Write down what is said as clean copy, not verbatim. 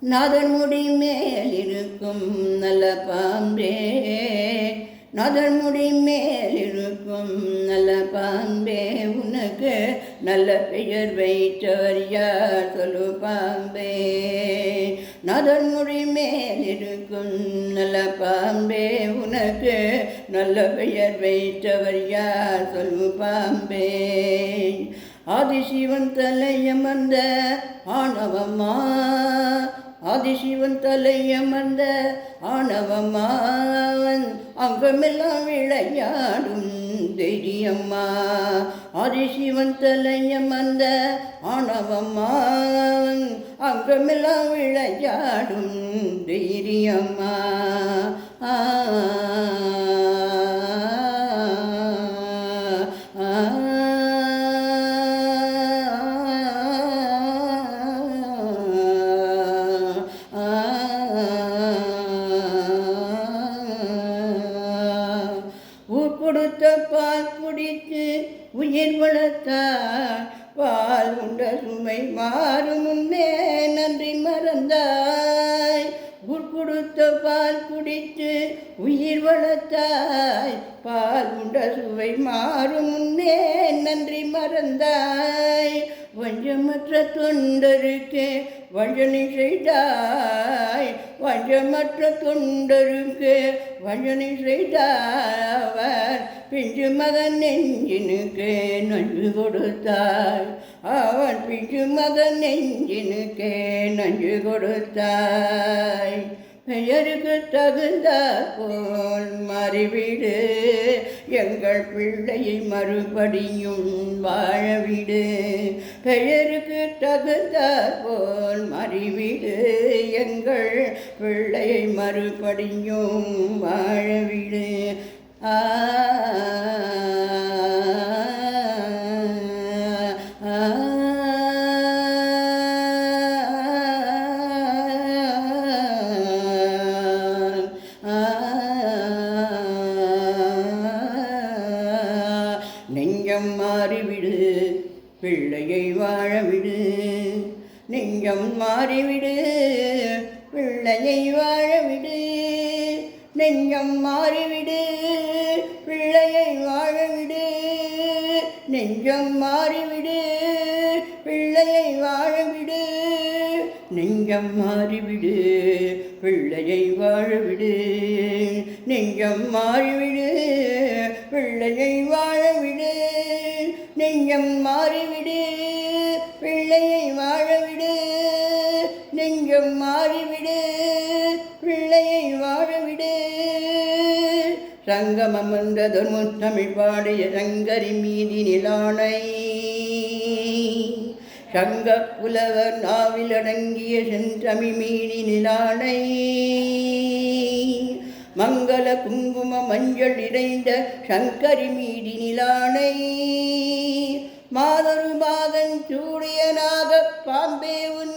நாதன் முடி மேல் இருக்கும் நல்ல பாம்பே, நாதன் முடி மேல் இருக்கும் நல்ல பாம்பே, உனக்கு நல்ல பெயர் வைத்தவர் யார் சொல்லு பாம்பே. நாதன் முடி மேல் இருக்கும் நல்ல பாம்பே, உனக்கு நல்ல பெயர் வைத்தவர் யார் சொல்லு பாம்பே. ஆதிசிவன் தலையமர்ந்த ஆணவமா, ஆதிசிவன் தலையமர்ந்த ஆணவமாவன் அங்கமெல்லாம் விளையாடும் தைரியம்மா. ஆதிசிவன் தலையமர்ந்த ஆணவமாவன் அங்கமெல்லாம் விளையாடும் தைரியம்மா. ஊர் கொடுத்த பால் குடித்து உயிர் வளர்த்தார், பால் உண்ட சுமை மாறும் முன்னே நன்றி மறந்தாய். ஊர் கொடுத்த பால் குடித்து உயிர் வளர்த்தாய், பால் உண்ட சுவை மாறும் முன்னே நன்றி மறந்தாய். வஞ்சமற்ற தொண்டருக்கு வஞ்சனை செய்தாய், வஞ்சமற்ற தொண்டருக்கு வஞ்சனை செய்தார். பிஞ்சு மகன் நெஞ்சினுக்கு நஞ்சு கொடுத்தாய், அவன் பிஞ்சு மகன் நெஞ்சினுக்கு நஞ்சு கொடுத்தாய். பெயருக்கு தகுந்த போல் மறிவிடு, எங்கள் பிள்ளையை மறுபடியும் வாழவிடு. பெயருக்கு தகுந்த போல் மறிவிடு, எங்கள் பிள்ளையை மறுபடியும் வாழவிடு. நெஞ்சம் மாறிவிடு, பிள்ளையை வாழவிடு. நெஞ்சம் மாறிவிடு, பிள்ளையை வாழவிடு. நெஞ்சம் மாறிவிடு, பிள்ளையை வாழவிடு. நெஞ்சம் மாறிவிடு, பிள்ளையை வாழவிடு. நெஞ்சம் மாறிவிடு, பிள்ளையை வாழவிடு. நெஞ்சம் மாறிவிடு, பிள்ளையை வாழவிடு. நெஞ்சம் மாறிவிடு, பிள்ளையை வாழவிடு. நெஞ்சம் மாறிவிடு, பிள்ளையை வாழவிடு. சங்கமமர்ந்ததொரு முத்தமிழ் பாடிய சங்கரி மீதி நிலானை, சங்க புலவர் நாவில் அடங்கிய செந்தமிழ் மீதி நிலானை. மங்கள குங்கும மஞ்சள் இறைந்த சங்கரி மீதி நிலானை. மாதொரு பாதன் சூடியனாக பாம்பே உன்